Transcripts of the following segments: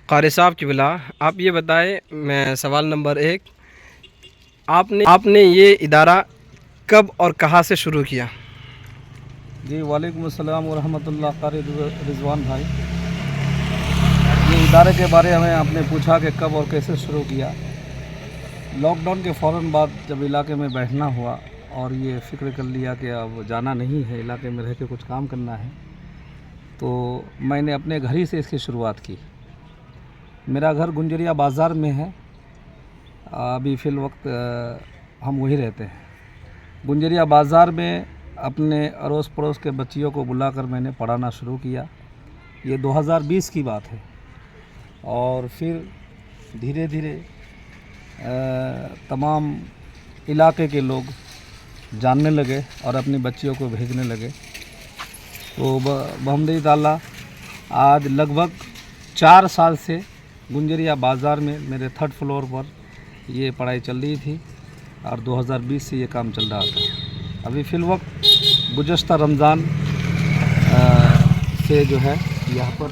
قاری صاحب کی بلا آپ یہ بتائیں، میں سوال نمبر 1، آپ نے یہ ادارہ کب اور کہاں سے شروع کیا؟ جی وعلیکم السلام ورحمۃ اللہ. قاری رضوان بھائی، یہ ادارے کے بارے میں آپ نے پوچھا کہ کب اور کیسے شروع کیا. لاک ڈاؤن کے فوراً بعد جب علاقے میں بیٹھنا ہوا اور یہ فکر کر لیا کہ اب جانا نہیں ہے، علاقے میں رہ کے کچھ کام کرنا ہے، تو میں نے اپنے گھر ہی سے اس کی شروعات کی. میرا گھر گنجریا بازار میں ہے. ابھی فی الوقت ہم وہی رہتے ہیں. گنجریا بازار میں اپنے اڑوس پڑوس کے بچیوں کو بلا کر میں نے پڑھانا شروع کیا. یہ 2020 کی بات ہے. اور پھر دھیرے دھیرے تمام علاقے کے لوگ جاننے لگے اور اپنی بچیوں کو بھیجنے لگے. تو بحمدِ تعالیٰ آج لگ بھگ 4 سال سے گنجریا بازار میں میرے 3rd فلور پر یہ پڑھائی چل رہی تھی اور 2020 سے یہ کام چل رہا تھا. ابھی فی الوقت گزشتہ رمضان سے جو ہے یہاں پر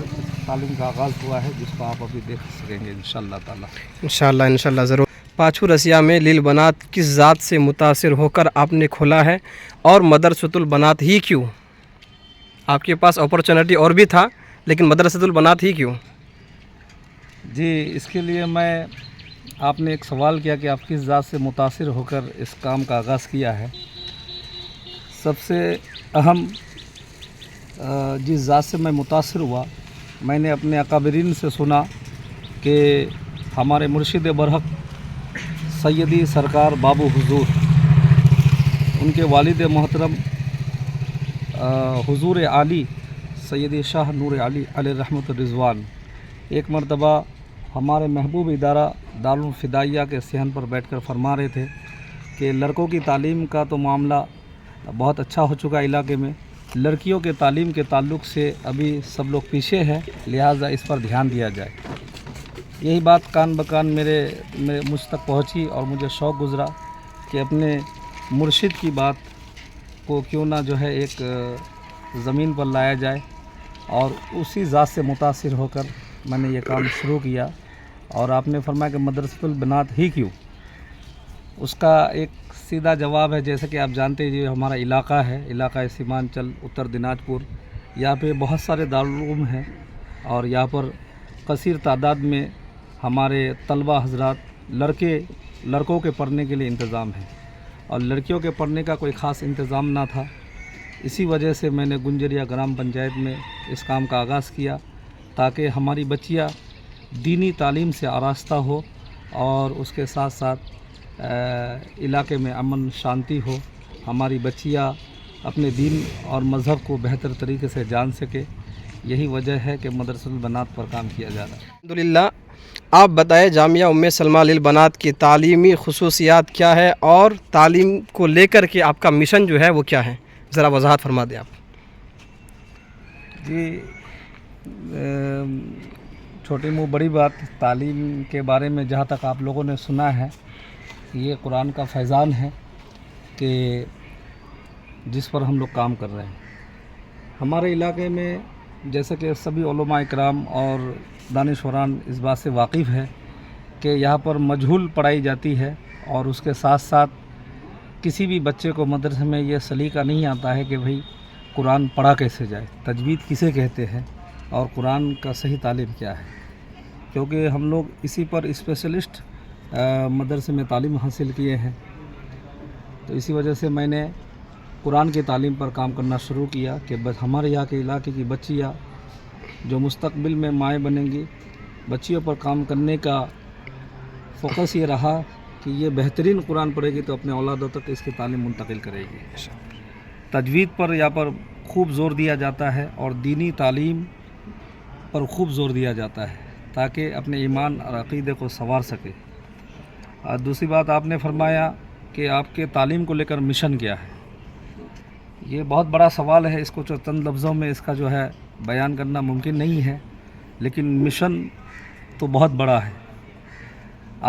تعلیم کا آغاز ہوا ہے، جس کو آپ ابھی دیکھ سکیں گے انشاءاللہ تعالیٰ. انشاءاللہ ضرور. پاچھو رسیہ میں لیل بنات کس ذات سے متاثر ہو کر آپ نے کھولا ہے، اور مدرسۃ البنات ہی کیوں؟ آپ کے پاس اپرچونٹی اور بھی تھا، لیکن مدرسۃ البنات ہی کیوں؟ جی اس کے لیے آپ نے ایک سوال کیا کہ آپ کس ذات سے متاثر ہو کر اس کام کا آغاز کیا ہے. سب سے اہم جس ذات سے میں متاثر ہوا، میں نے اپنے اکابرین سے سنا کہ ہمارے مرشد برحق سیدی سرکار بابو حضور، ان کے والد محترم حضور عالی سیدی شاہ نور علی علیہ رحمۃ الرضوان ایک مرتبہ ہمارے محبوب ادارہ دارالفدائیہ کے صحن پر بیٹھ کر فرما رہے تھے کہ لڑکوں کی تعلیم کا تو معاملہ بہت اچھا ہو چکا علاقے میں، لڑکیوں کے تعلیم کے تعلق سے ابھی سب لوگ پیچھے ہیں، لہٰذا اس پر دھیان دیا جائے. یہی بات کان بکان مجھ تک پہنچی اور مجھے شوق گزرا کہ اپنے مرشد کی بات کو کیوں نہ جو ہے ایک زمین پر لایا جائے. اور اسی ذات سے متاثر ہو کر میں نے یہ کام شروع کیا. اور آپ نے فرمایا کہ مدرسۃ البنات ہی کیوں؟ اس کا ایک سیدھا جواب ہے، جیسے کہ آپ جانتے ہیں یہ ہمارا علاقہ ہے، علاقہ سیمانچل اتر دناج پور. یہاں پہ بہت سارے دارالعلوم ہیں اور یہاں پر کثیر تعداد میں ہمارے طلبہ حضرات لڑکوں کے پڑھنے کے لیے انتظام ہے، اور لڑکیوں کے پڑھنے کا کوئی خاص انتظام نہ تھا. اسی وجہ سے میں نے گنجریا گرام پنچایت میں اس کام کا آغاز کیا تاکہ ہماری بچیاں دینی تعلیم سے آراستہ ہو اور اس کے ساتھ ساتھ علاقے میں امن شانتی ہو، ہماری بچیاں اپنے دین اور مذہب کو بہتر طریقے سے جان سکے. یہی وجہ ہے کہ مدرسۃ البنات پر کام کیا جا رہا ہے. الحمدللہ. آپ بتائیں جامعہ ام سلمہ للبنات کی تعلیمی خصوصیات کیا ہے، اور تعلیم کو لے کر کے آپ کا مشن جو ہے وہ کیا ہے؟ ذرا وضاحت فرما دیں آپ. جی چھوٹی منہ بڑی بات، تعلیم کے بارے میں جہاں تک آپ لوگوں نے سنا ہے، یہ قرآن کا فیضان ہے کہ جس پر ہم لوگ کام کر رہے ہیں. ہمارے علاقے میں جیسے کہ سبھی علماء اکرام اور دانشوران اس بات سے واقف ہے کہ یہاں پر مجہول پڑھائی جاتی ہے، اور اس کے ساتھ ساتھ کسی بھی بچے کو مدرسے میں یہ سلیقہ نہیں آتا ہے کہ بھئی قرآن پڑھا کیسے جائے، تجوید کسے کہتے ہیں، اور قرآن کا صحیح تعلیم کیا ہے. کیونکہ ہم لوگ اسی پر اسپیشلسٹ مدرسے میں تعلیم حاصل کیے ہیں، تو اسی وجہ سے میں نے قرآن کی تعلیم پر کام کرنا شروع کیا کہ ہمارے یہاں کے علاقے کی بچیاں جو مستقبل میں مائیں بنیں گی، بچیوں پر کام کرنے کا فوکس یہ رہا کہ یہ بہترین قرآن پڑھے گی تو اپنے اولادوں تک اس کی تعلیم منتقل کرے گی. تجوید پر یہاں پر خوب زور دیا جاتا ہے اور دینی تعلیم پر خوب زور دیا جاتا ہے تاکہ اپنے ایمان اور عقیدے کو سنوار سکے. اور دوسری بات آپ نے فرمایا کہ آپ کے تعلیم کو لے کر مشن کیا ہے. یہ بہت بڑا سوال ہے، اس کو چند لفظوں میں اس کا جو ہے بیان کرنا ممکن نہیں ہے، لیکن مشن تو بہت بڑا ہے.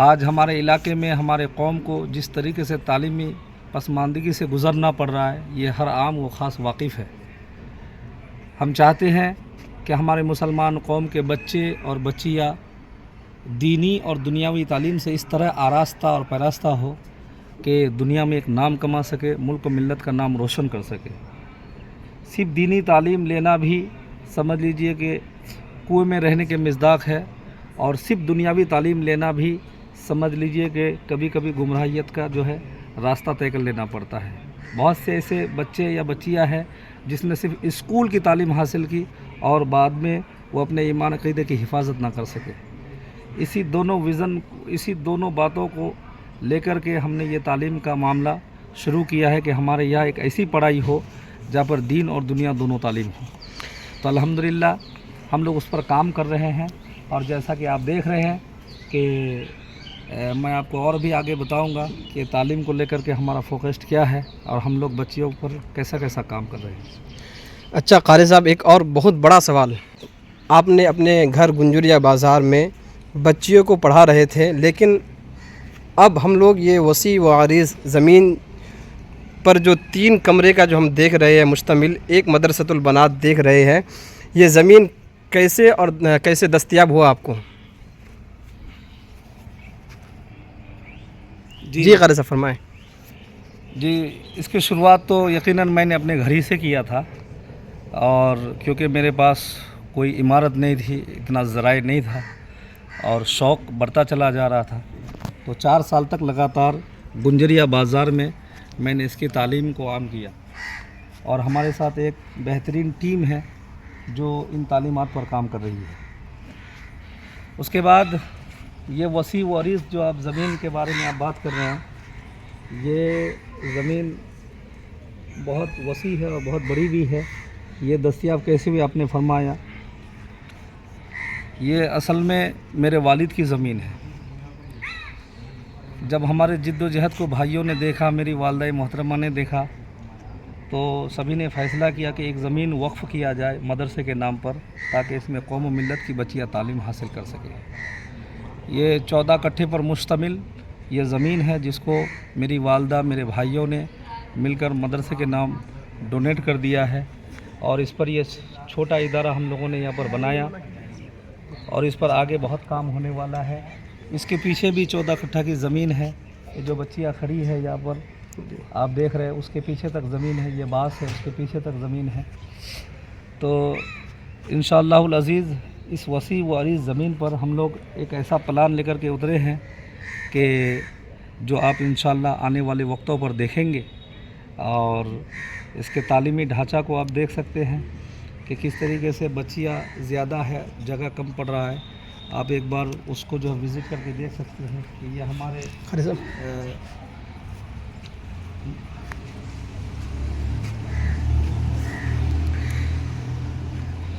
آج ہمارے علاقے میں ہمارے قوم کو جس طریقے سے تعلیمی پسماندگی سے گزرنا پڑ رہا ہے، یہ ہر عام و خاص واقف ہے. ہم چاہتے ہیں کہ ہمارے مسلمان قوم کے بچے اور بچیاں دینی اور دنیاوی تعلیم سے اس طرح آراستہ اور پیراستہ ہو کہ دنیا میں ایک نام کما سکے، ملک و ملت کا نام روشن کر سکے۔ صرف دینی تعلیم لینا بھی سمجھ لیجئے کہ کنویں میں رہنے کے مصداق ہے، اور صرف دنیاوی تعلیم لینا بھی سمجھ لیجئے کہ کبھی کبھی گمراہیت کا جو ہے راستہ طے کر لینا پڑتا ہے۔ بہت سے ایسے بچے یا بچیاں ہیں جس نے صرف اسکول کی تعلیم حاصل کی اور بعد میں وہ اپنے ایمان عقیدے کی حفاظت نہ کر سکے۔ اسی دونوں باتوں کو لے کر کے ہم نے یہ تعلیم کا معاملہ شروع کیا ہے کہ ہمارے یہاں ایک ایسی پڑھائی ہو جہاں پر دین اور دنیا دونوں تعلیم ہو۔ تو الحمدللہ ہم لوگ اس پر کام کر رہے ہیں، اور جیسا کہ آپ دیکھ رہے ہیں کہ میں آپ کو اور بھی آگے بتاؤں گا کہ تعلیم کو لے کر کے ہمارا فوکسڈ کیا ہے اور ہم لوگ بچیوں پر کیسا کام کر رہے ہیں۔ اچھا قاری صاحب، ایک اور بہت بڑا سوال، آپ نے اپنے گھر گنجریا بازار میں بچیوں کو پڑھا رہے تھے، لیکن اب ہم لوگ یہ وسیع و عریض زمین پر جو 3 کمرے کا جو ہم دیکھ رہے ہیں مشتمل ایک مدرسۃ البنات دیکھ رہے ہیں، یہ زمین کیسے دستیاب ہوا آپ کو؟ جی قاری صاحب فرمائیں۔ جی، اس کی شروعات تو یقیناً میں نے اپنے گھر ہی سے کیا تھا، اور کیونکہ میرے پاس کوئی عمارت نہیں تھی، اتنا ذرائع نہیں تھا، اور شوق بڑھتا چلا جا رہا تھا، تو 4 سال تک لگاتار گنجریا بازار میں نے اس کی تعلیم کو عام کیا، اور ہمارے ساتھ ایک بہترین ٹیم ہے جو ان تعلیمات پر کام کر رہی ہے۔ اس کے بعد یہ وسیع و عریض جو آپ زمین کے بارے میں آپ بات کر رہے ہیں، یہ زمین بہت وسیع ہے اور بہت بڑی بھی ہے۔ یہ دستیاب کیسے بھی آپ نے فرمایا، یہ اصل میں میرے والد کی زمین ہے۔ جب ہمارے جد و جہد کو بھائیوں نے دیکھا، میری والدہ محترمہ نے دیکھا، تو سبھی نے فیصلہ کیا کہ ایک زمین وقف کیا جائے مدرسے کے نام پر، تاکہ اس میں قوم و ملت کی بچیاں تعلیم حاصل کر سکیں۔ یہ 14 کٹھے پر مشتمل یہ زمین ہے جس کو میری والدہ، میرے بھائیوں نے مل کر مدرسے کے نام ڈونیٹ کر دیا ہے، اور اس پر یہ چھوٹا ادارہ ہم لوگوں نے یہاں پر بنایا، اور اس پر آگے بہت کام ہونے والا ہے۔ اس کے پیچھے بھی 14 کٹھا کی زمین ہے، یہ جو بچیاں کھڑی ہے یہاں پر آپ دیکھ رہے ہیں، اس کے پیچھے تک زمین ہے، یہ باس ہے، اس کے پیچھے تک زمین ہے۔ تو انشاءاللہ العزیز اس وسیع و عریض زمین پر ہم لوگ ایک ایسا پلان لے کر کے اترے ہیں کہ جو آپ انشاءاللہ آنے والے وقتوں پر دیکھیں گے، اور اس کے تعلیمی ڈھانچہ کو آپ دیکھ سکتے ہیں کہ کس طریقے سے بچیاں زیادہ ہے، جگہ کم پڑ رہا ہے۔ آپ ایک بار اس کو جو وزٹ کر کے دیکھ سکتے ہیں کہ یہ ہمارے قاری صاحب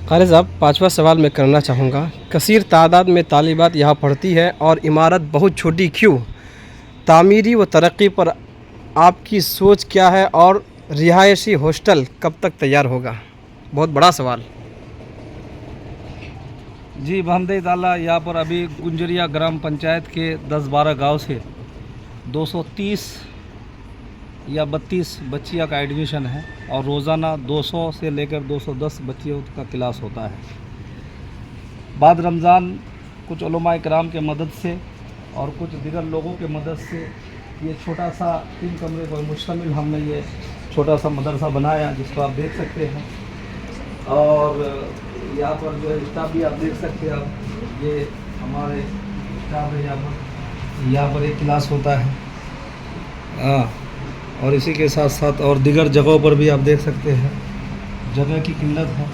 قاری صاحب 5واں سوال میں کرنا چاہوں گا، کثیر تعداد میں طالبات یہاں پڑھتی ہے اور عمارت بہت چھوٹی کیوں؟ تعمیری و ترقی پر آپ کی سوچ کیا ہے، اور رہائشی ہاسٹل کب تک تیار ہوگا؟ بہت بڑا سوال۔ جی بحمد تعالیٰ، یہاں پر ابھی گنجریا گرام پنچایت کے 10-12 گاؤں سے 230 یا 32 بچیاں کا ایڈمیشن ہے، اور روزانہ 200 سے لے کر 210 بچیوں کا کلاس ہوتا ہے۔ بعد رمضان کچھ علماء کرام کے مدد سے اور کچھ دیگر لوگوں کے مدد سے یہ چھوٹا سا 3 کمرے پر مشتمل ہم نے یہ چھوٹا سا مدرسہ بنایا، جس کو آپ دیکھ سکتے ہیں، اور یہاں پر جو ہے اسٹاف بھی آپ دیکھ سکتے ہیں۔ آپ یہ ہمارے اسٹاف ہے، یہاں پر ایک کلاس ہوتا ہے، اور اسی کے ساتھ ساتھ اور دیگر جگہوں پر بھی آپ دیکھ سکتے ہیں جگہ کی قلت ہے۔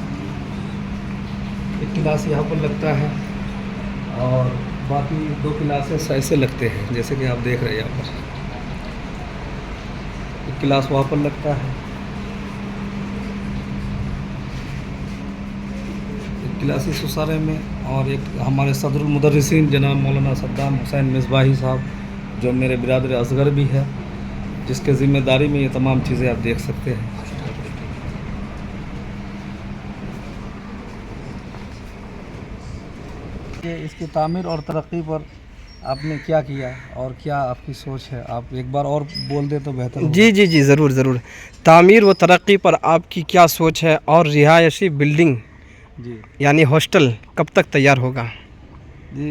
ایک کلاس یہاں پر لگتا ہے، اور باقی 2 کلاسز ایسے لگتے ہیں، جیسے کہ آپ دیکھ رہے ہیں یہاں پر ایک کلاس وہاں پر لگتا ہے، ایک کلاس اس سسارے میں، اور ایک ہمارے صدر المدرسین جناب مولانا صدام حسین مصباحی صاحب جو میرے برادر اصغر بھی ہے، جس کے ذمہ داری میں یہ تمام چیزیں آپ دیکھ سکتے ہیں۔ اس کی تعمیر اور ترقی پر آپ نے کیا کیا اور کیا آپ کی سوچ ہے؟ آپ ایک بار اور بول دیں تو بہتر ہوگا۔ جی ضرور۔ تعمیر و ترقی پر آپ کی کیا سوچ ہے، اور رہائشی بلڈنگ جی یعنی ہاسٹل کب تک تیار ہوگا؟ جی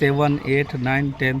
7, 8, 9, 10,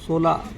16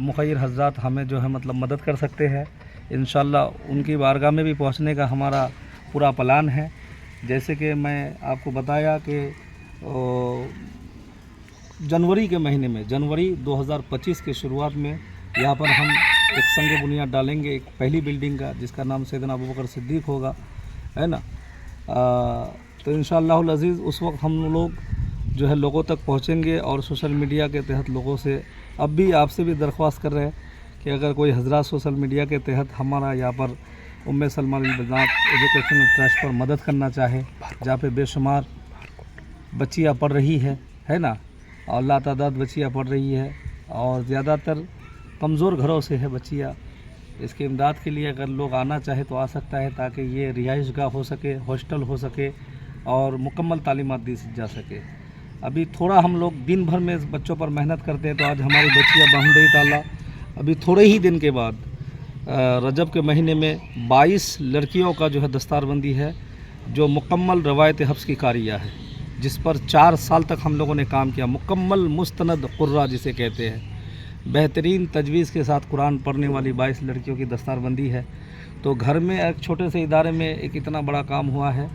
مخیر حضرات ہمیں جو ہے مطلب مدد کر سکتے ہیں. انشاءاللہ ان کی بارگاہ میں بھی پہنچنے کا ہمارا پورا پلان ہے. جیسے کہ میں آپ کو بتایا کہ جنوری کے مہینے میں، جنوری 2025 کے شروعات میں یہاں پر ہم ایک سنگ بنیاد ڈالیں گے ایک پہلی بلڈنگ کا، جس کا نام سیدنا ابوبکر صدیق ہوگا، ہے نا. تو انشاءاللہ العزیز اس وقت ہم لوگ جو ہے لوگوں تک پہنچیں گے، اور سوشل میڈیا کے تحت لوگوں سے اب بھی آپ سے بھی درخواست کر رہے ہیں کہ اگر کوئی حضرات سوشل میڈیا کے تحت ہمارا یہاں پر ام سلمہ للبنات ایجوکیشن ٹرسٹ پر مدد کرنا چاہے، جہاں پہ بے شمار بچیاں پڑھ رہی ہے نا، اور لا تعداد بچیاں پڑھ رہی ہے، اور زیادہ تر کمزور گھروں سے ہے بچیاں. اس کی امداد کے لیے اگر لوگ آنا چاہے تو آ سکتا ہے، تاکہ یہ رہائش گاہ ہو سکے، ہاسٹل ہو سکے، اور مکمل تعلیمات دی جا سکے. ابھی تھوڑا ہم لوگ دن بھر میں اس بچوں پر محنت کرتے ہیں، تو آج ہماری بچیاں بحمدِ تعالیٰ ابھی تھوڑے ہی دن کے بعد رجب کے مہینے میں 22 لڑکیوں کا جو ہے دستار بندی ہے، جو مکمل روایت حفظ کی کاریہ ہے، جس پر 4 سال تک ہم لوگوں نے کام کیا. مکمل مستند قرہ جسے کہتے ہیں، بہترین تجویز کے ساتھ قرآن پڑھنے والی 22 لڑکیوں کی دستار بندی ہے. تو گھر میں ایک چھوٹے سے ادارے میں ایک اتنا بڑا کام ہوا ہے.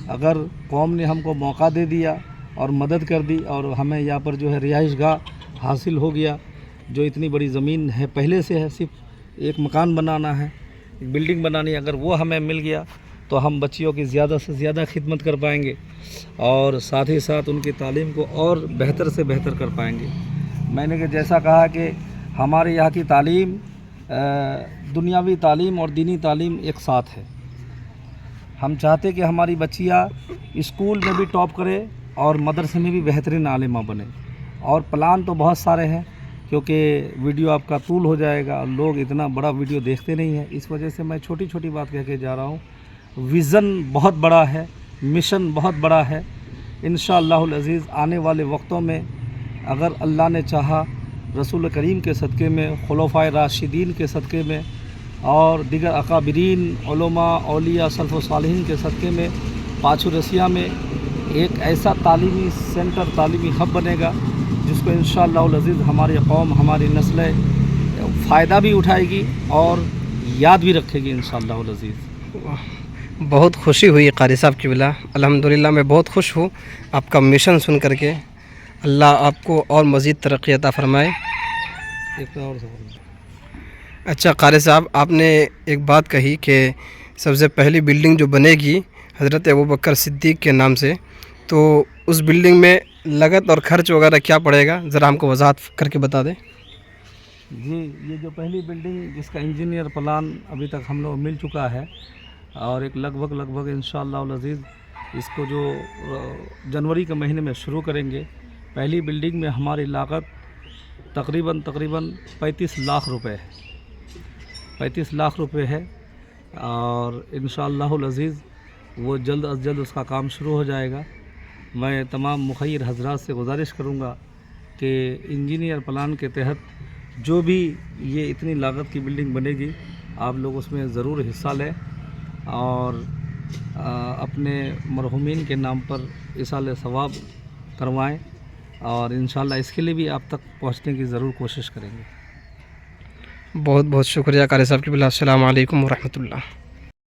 اگر قوم نے ہم کو موقع دے دیا اور مدد کر دی، اور ہمیں یہاں پر جو ہے رہائش گاہ حاصل ہو گیا، جو اتنی بڑی زمین ہے پہلے سے ہے، صرف ایک مکان بنانا ہے، ایک بلڈنگ بنانی ہے، اگر وہ ہمیں مل گیا تو ہم بچیوں کی زیادہ سے زیادہ خدمت کر پائیں گے، اور ساتھ ہی ساتھ ان کی تعلیم کو اور بہتر سے بہتر کر پائیں گے. میں نے کہ جیسا کہا کہ ہمارے یہاں کی تعلیم دنیاوی تعلیم اور دینی تعلیم ایک ساتھ ہے. ہم چاہتے کہ ہماری بچیاں اسکول میں بھی ٹاپ کرے اور مدرسے میں بھی بہترین عالمہ بنے. اور پلان تو بہت سارے ہیں، کیونکہ ویڈیو آپ کا طول ہو جائے گا، لوگ اتنا بڑا ویڈیو دیکھتے نہیں ہیں، اس وجہ سے میں چھوٹی چھوٹی بات کہہ کے جا رہا ہوں. ویژن بہت بڑا ہے، مشن بہت بڑا ہے. انشاءاللہ العزیز آنے والے وقتوں میں اگر اللہ نے چاہا، رسول کریم کے صدقے میں، خلفائے راشدین کے صدقے میں، اور دیگر اکابرین علماء اولیاء سلف و صالحین کے صدقے میں، پاچو رسیہ میں ایک ایسا تعلیمی سینٹر، تعلیمی ہب بنے گا، جس کو انشاءاللہ العزیز ہماری قوم، ہماری نسلیں فائدہ بھی اٹھائے گی اور یاد بھی رکھے گی انشاءاللہ العزیز. بہت خوشی ہوئی قاری صاحب کی بلا. الحمدللہ میں بہت خوش ہوں آپ کا مشن سن کر کے. اللہ آپ کو اور مزید ترقی عطا فرمائے. ایک اور سوال. اچھا قاری صاحب، آپ نے ایک بات کہی کہ سب سے پہلی بلڈنگ جو بنے گی حضرت ابوبکر صدیق کے نام سے، تو اس بلڈنگ میں لگت اور خرچ وغیرہ کیا پڑے گا، ذرا ہم کو وضاحت کر کے بتا دیں. جی، یہ جو پہلی بلڈنگ جس کا انجینئر پلان ابھی تک ہم لوگ مل چکا ہے، اور ایک لگ بھگ انشاءاللہ العزیز اس کو جو جنوری کے مہینے میں شروع کریں گے. پہلی بلڈنگ میں ہماری لاگت تقریباً 35 لاکھ روپے ہے. 35 لاکھ روپے ہے، اور انشاءاللہ العزیز وہ جلد از جلد اس کا کام شروع ہو جائے گا. میں تمام مخیر حضرات سے گزارش کروں گا کہ انجینئر پلان کے تحت جو بھی یہ اتنی لاگت کی بلڈنگ بنے گی، آپ لوگ اس میں ضرور حصہ لیں، اور اپنے مرحومین کے نام پر ایصال ثواب کروائیں، اور انشاءاللہ اس کے لیے بھی آپ تک پہنچنے کی ضرور کوشش کریں گے. بہت بہت شکریہ قاری صاحب کی بلا. السلام علیکم ورحمۃ اللہ.